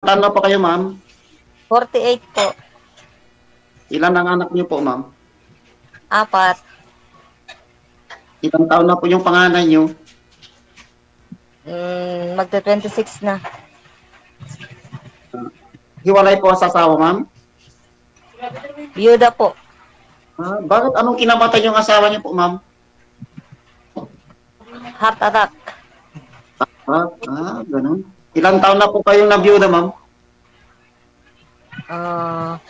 taon na po kayo, ma'am? 48 po. Ilan ang anak niyo po, ma'am? 4. Ilang taon na po yung panganay niyo? Magta-26 na. Hiwalay po sa asawa, ma'am? Biyuda po. Bakit anong kinamatay yung asawa niyo po, ma'am? Heart attack. Ganun. Ilang taon na po kayong nabiyuda, ma'am? 15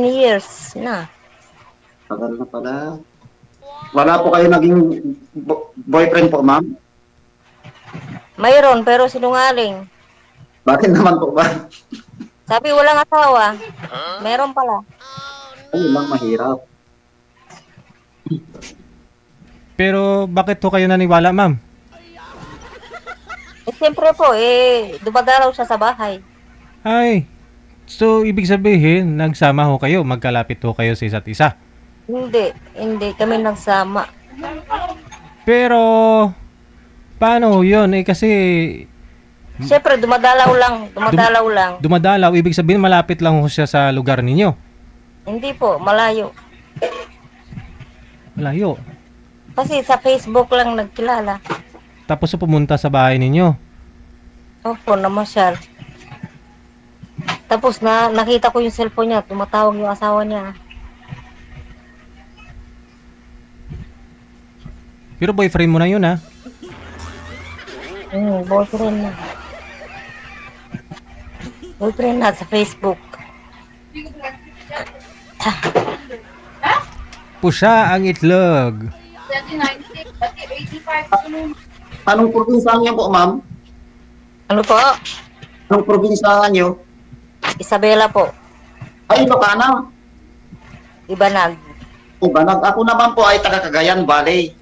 years na. Tagal na pala. Wala po kayo naging boyfriend po, ma'am? Mayroon pero sinungaling. Bakit naman po ba? Sabi walang asawa. Meron pala. Ayun lang, mahirap. Pero bakit ho kayo naniwala, ma'am? Siyempre po, dumadalaw siya sa bahay. Ay, so ibig sabihin, nagsama ho kayo, magkalapit ho kayo sa isa't isa. Hindi kami nagsama. Pero, paano ho yun? Kasi, Siyempre, dumadalaw lang. dumadalaw, ibig sabihin malapit lang ho siya sa lugar ninyo. Hindi po, malayo. Malayo. Kasi sa Facebook lang nagkilala. Tapos ho pumunta sa bahay ninyo. Opo, namasyal. Tapos nakita ko yung cellphone niya, tumatawag yung asawa niya. Pero boyfriend mo na yun, ha? Boyfriend na. Boyfriend na sa Facebook. Pusha ang itlog. Anong probinsya niyo po, ma'am? Ano po? Anong probinsya niyo? Isabela po. Ay, Ilocana. Ibanag. Ibanag. Ako naman po ay taga Cagayan Valley.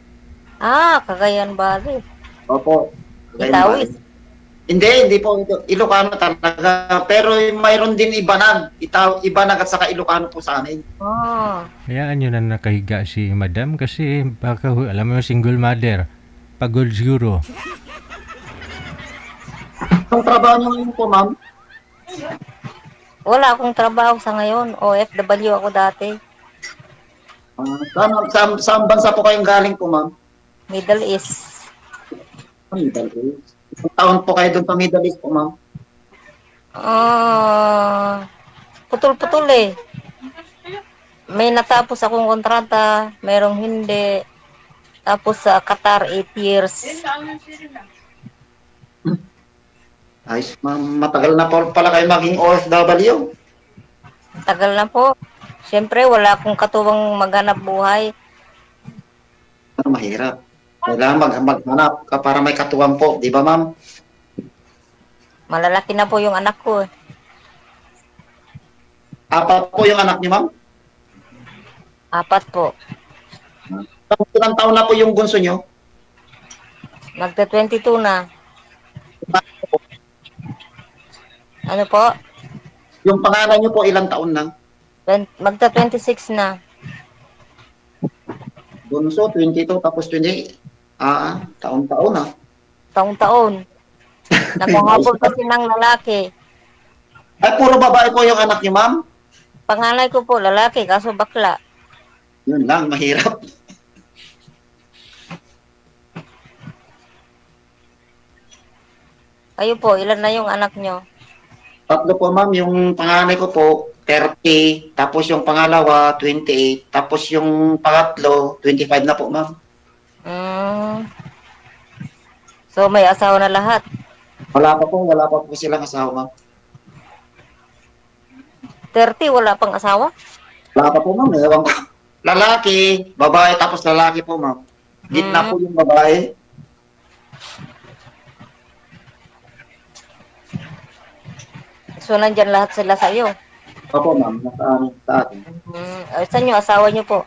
Cagayan Valley. Opo. Itawis. Hindi po. Ilocano talaga. Pero mayroon din Ibanag. Ibanag at saka Ilocano po sa amin. Hayaan nyo na nakahiga si madam kasi baka alam mo single mother. Pagod siguro. Ang trabaho niyo ngayon po, ma'am? Wala akong trabaho sa ngayon. OFW ako dati. Saan bansa po kayong galing po, ma'am? Middle East. Middle East. Isang taon po kayo doon sa Middle East po, ma'am? Putol-putol eh. May natapos akong kontrata, merong hindi. Tapos sa Qatar, 8 years. Ayos, ma'am. Matagal na po pala kayo maging OFW. Tagal na po. Siyempre, wala akong katuwang maghanap buhay. Mahirap. Kailangan maghanap ka para may katuwang po. Di ba, ma'am? Malalaki na po yung anak ko eh. 4 po yung anak niyo, ma'am? 4 po. Ilang taon na po yung bunso niyo? Magta-22 na. Ano po? Yung pangalan niyo po ilang taon na? Magta-26 na. Bunso, 22, tapos 20. Taon-taon na. Taon-taon. Nakahabol kasi ng lalaki. Ay, puro babae po yung anak niyo, ma'am? Panganay ko po, lalaki, kaso bakla. Yun lang, mahirap. Kayo po, ilan na yung anak nyo? 3 po, ma'am. Yung panganay ko po, 30. Tapos yung pangalawa, 28. Tapos yung pangatlo, 25 na po, ma'am. So, may asawa na lahat. Wala pa po silang asawa, ma'am. 30, wala pang asawa? Wala pa po, ma'am. Ewan ko. Lalaki, babae, tapos lalaki po, ma'am. Gitna po yung babae. So, nandyan lahat sila sa iyo. Opo, ma'am. Sa atin. Saan yung asawa nyo po?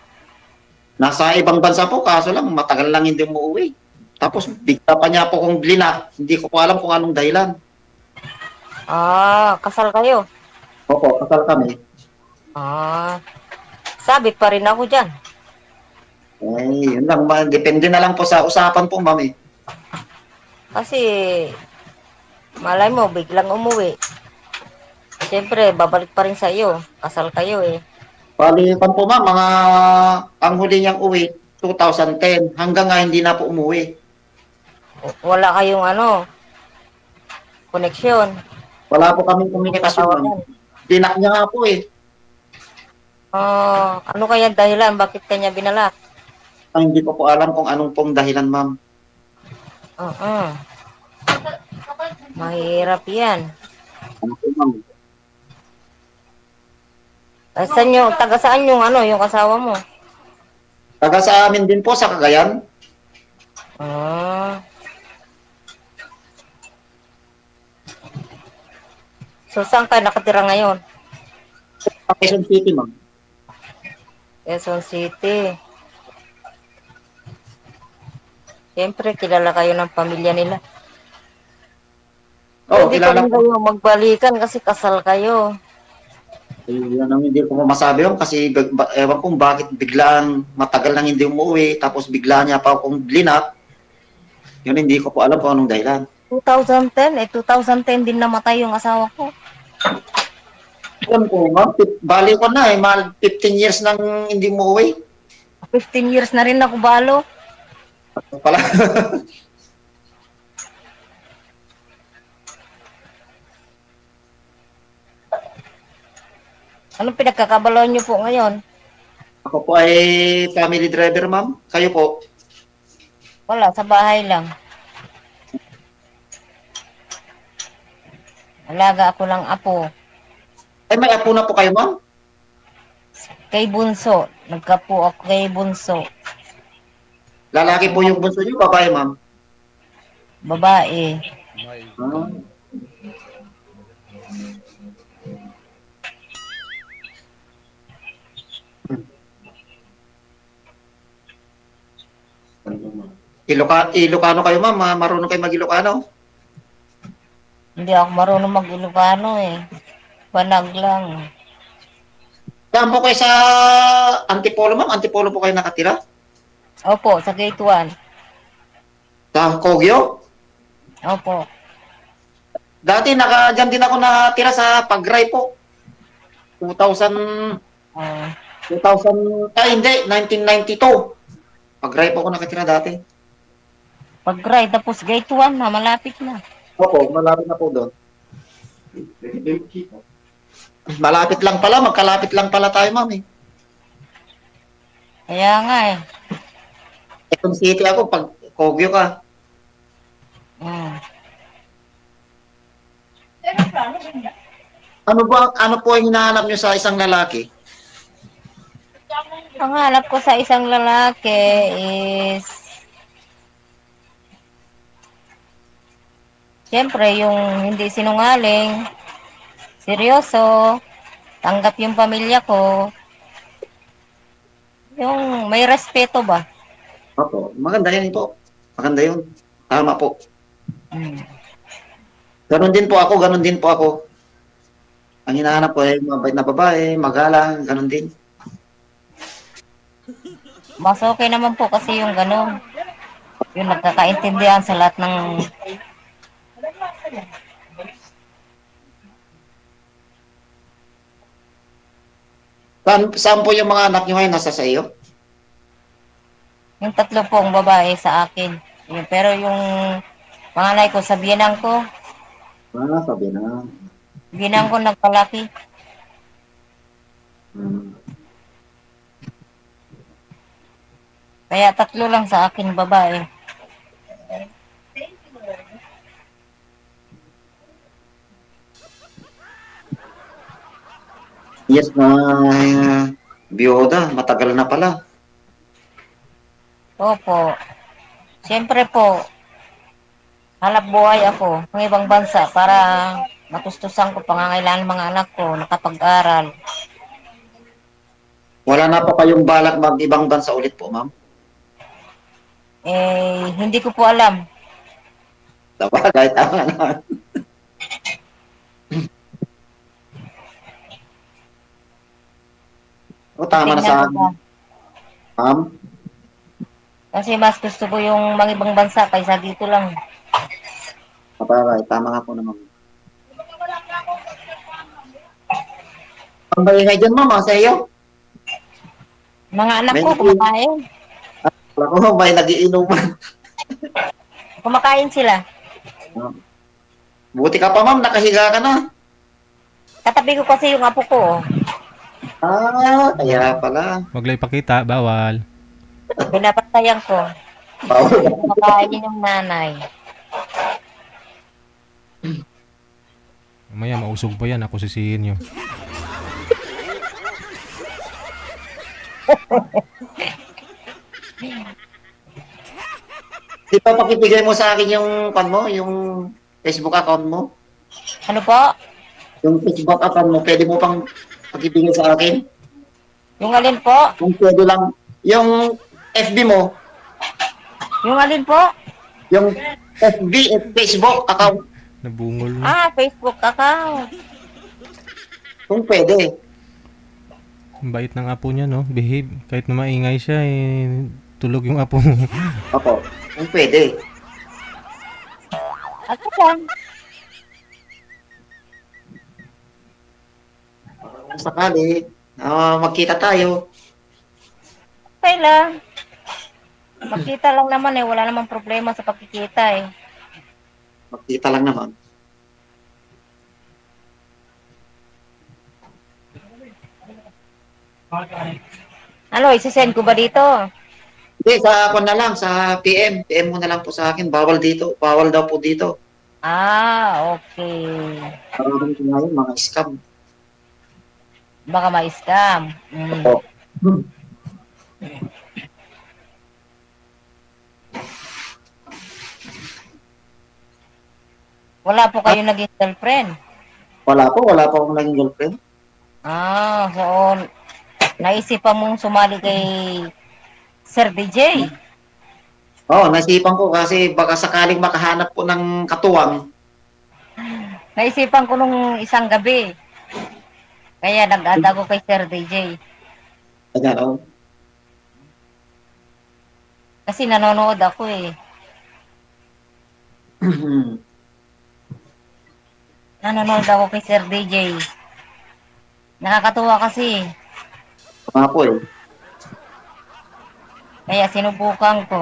Nasa ibang bansa po, kaso lang, matagal lang hindi umuwi. Tapos, bigla pa niya po kong blinak. Hindi ko po alam kung anong dahilan. Kasal kayo? Opo, kasal kami. Sabit pa rin ako dyan. Yun lang. Depende na lang po sa usapan po, ma'am. Kasi, malay mo, biglang umuwi. Siyempre, babalik pa rin sa iyo. Kasal kayo eh. Bali, pan po ma'am, ang huli niyang uwi, 2010. Hanggang nga hindi na po umuwi. Wala kayong koneksyon. Wala po kaming Hindi komunikasyon ma'am. matawagan. Dinak niya nga po eh. Ano kaya dahilan? Bakit kanya binalak? Hindi ko po alam kung anong pong dahilan ma'am. Oo. Mahirap yan. Ano po ma'am? Taga saan yung asawa mo? Taga sa amin din po sa Cagayan. Ah. So, saan ka nakatira ngayon? Sa Quezon City ma'am. Quezon City. Siyempre, kilala kayo ng pamilya nila. Oo, Hindi kilala pa rin ko. kayo magbalikan kasi kasal kayo. Yan ang hindi ko masabi yun kasi ewan kong bakit biglaan matagal nang hindi umuwi tapos bigla niya pa akong blinak. Yun hindi ko po alam kung anong dahilan. 2010 din namatay yung asawa ko. Alam ko ma'am, bali ko na 15 years nang hindi umuwi. 15 years na rin ako balo. Pala. Anong pinagkakabalon niyo po ngayon? Ako po ay family driver ma'am. Kayo po? Wala, sa bahay lang. Alaga ako lang apo. Ay may apo na po kayo ma'am? Kay Bunso. Nagkapo ako kay Bunso. Lalaki po yung bunso niyo, babae ma'am? Babae. Ah. Ilocano kayo ma'am? Marunong kayo mag-Ilocano? Hindi ako marunong mag-Ilocano eh. Banag lang. Saan po kayo sa Antipolo ma'am? Antipolo po kayo nakatira? Opo, sa Gate 1. Sa Kogyo? Opo. Dati dyan din ako natira sa Pagray po. 2000, Ah, 2000, hindi, 1992. Pagray po ako nakatira dati. Pag-ride, tapos Gate 1 na, malapit na. Opo, malapit na po doon. Malapit lang pala, magkalapit lang pala tayo ma'am eh. Kaya nga eh. Quezon City ako, pag Kogyo ka. Mm. Ano po ang hinahanap nyo sa isang lalaki? Ang hanap ko sa isang lalaki is siyempre yung hindi sinungaling, seryoso, tanggap yung pamilya ko, yung may respeto ba? Opo, maganda yun po. Maganda yun. Tama po. Mm. Ganon din po ako. Ang hinahanap ko ay mabait na babae, magalang, ganon din. Mas okay naman po kasi yung gano'n, yung nagkakaintindihan sa lahat ng Saan po yung mga anak nyo ngayon nasa sa iyo? yung tatlo pong babae sa akin. Pero yung panganay ko sa biyenang ko, Sabi na. biyenang ko nagpalaki. Hmm. Kaya tatlo lang sa akin babae. Yes na biyoda, matagal na pala. Opo. Siyempre po, hanap buhay ako ng ibang bansa para matustusan ko pangangailangan ng mga anak ko, nakapag-aral. Wala na pa kayong balak mag-ibang bansa ulit po, ma'am? Hindi ko po alam. Sabagay, tama naman. O, tama na Tingnan sa ko ba? ma'am. Kasi mas gusto ko yung mga ibang bansa kaysa dito lang. Sabagay, tama nga po naman. Ang maingay dyan, ma'am, sa iyo. Mga anak May ko, kumakain. Wala ko, may nagiinuman. Kumakain sila. Buti ka pa, ma'am, nakahiga ka na. Katabi ko kasi yung apo ko. Kaya pala. Huwag lang ipakita, bawal. Pinapatayan ko. Bawal. Kumakain yung nanay. Mamaya mausog pa yan, ako sisihin nyo. Di ba pakibigay mo sa akin yung, yung Facebook account mo? Ano po? Yung Facebook account mo, pwede mo pang pakibigay sa akin? Yung alin po? Kung pwede lang, yung FB mo, Yung alin po? yung FB at Facebook account, Nabungol na. Facebook account. kung pwede. Ang bait ng apo niya, no? Behave. Kahit na maingay siya, tulog yung apo mo. Opo, kung pwede. Ako lang. Kung sakali, magkita tayo. Okay lang. Magkita lang naman wala namang problema sa pagkikita Magkita lang naman. Ano, isisend ko ba dito? Hindi, sa ako na lang, sa PM. PM mo na lang po sa akin. Bawal dito. Bawal daw po dito. Okay. Maraming ngayon, mga scam. Baka ma-scam. Opo. Wala po kayo naging girlfriend? Wala po akong naging girlfriend. So, naisipan mong sumali kay Sir DJ? Naisipan ko kasi baka sakaling makahanap po ng katuwang. Naisipan ko nung isang gabi. Kaya nag-add ako kay Sir DJ. Ayan, Kasi nanonood ako Nanonood ako kay Sir DJ. Nakakatuwa kasi. Mga po Kaya sinubukan ko.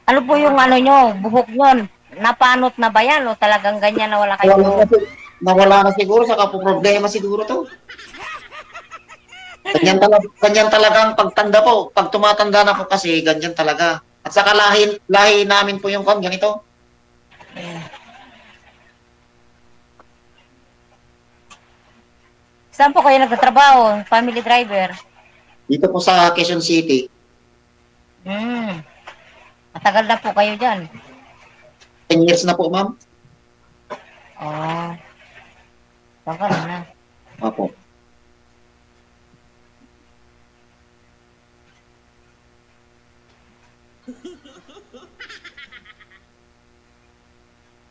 Ano po yung nyo, buhok nyo? Napanot na ba yan o talagang ganyan na wala kayo? Nawala na siguro, saka po problema siguro to. Ganyan talagang pagtanda po. Pag tumatanda na po kasi, ganyan talaga. At saka lahi namin po yung ganito. Saan po kayo nagtatrabaho? Family driver? Dito po sa Quezon City. Matagal na po kayo dyan? 10 years na po, ma'am. Tagal na. Opo.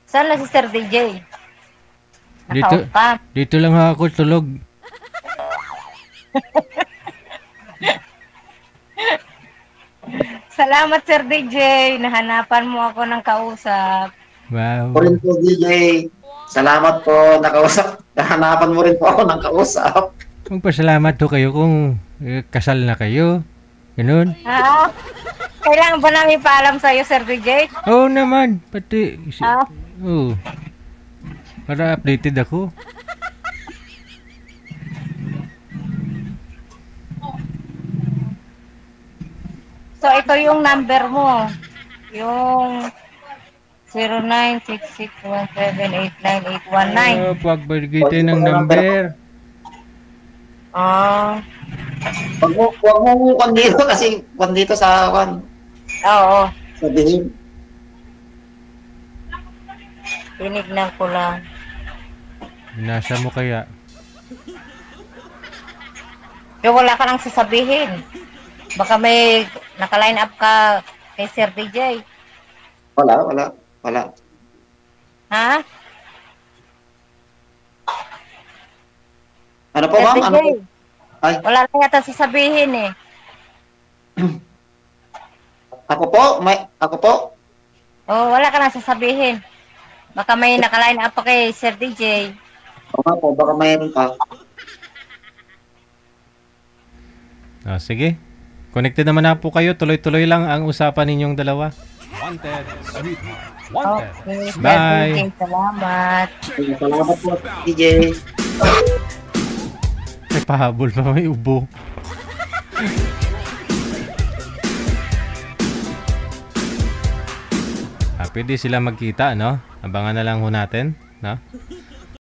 Saan na si Sir DJ? Dito, Nakaupa. dito lang ako tulog. Salamat Sir DJ. Nahanapan mo ako ng kausap. Wow. Ako rin po, DJ. Salamat po, nakausap. Nahanapan mo rin po ako ng kausap. Magpasalamat to kayo kung kasal na kayo. Ganun. Kailangan ba namin paalam sa'yo, Sir DJ? Oo naman. Pati. Ah. Oo. Para updated ako. So, ito yung number mo. Yung 0966178919. Pagbagitin ng number. Huwag mo kung dito kasi kung dito sa Oo. sabihin. Tinignan ko lang. Nasa mo kaya? Pero wala ka nang sasabihin. Baka may naka-line up ka kay Sir DJ. Wala. Ha? Ano po, Sir ma'am? DJ, Ano po? Ay, wala na yata sasabihin at Ako po? Oh, wala ka na sasabihin. Baka may nakaline up pa kay Sir DJ. Oo nga po, baka mayroon pa. Sige. Connected naman na po kayo. Tuloy-tuloy lang ang usapan ninyong dalawa. Wanted, sweetheart. Wanted. Okay, Sir Bye. DJ, salamat. Salamat po, DJ. May pahabol pa, may ubo. Pwede sila magkita, no? Abangan na lang ho natin, no?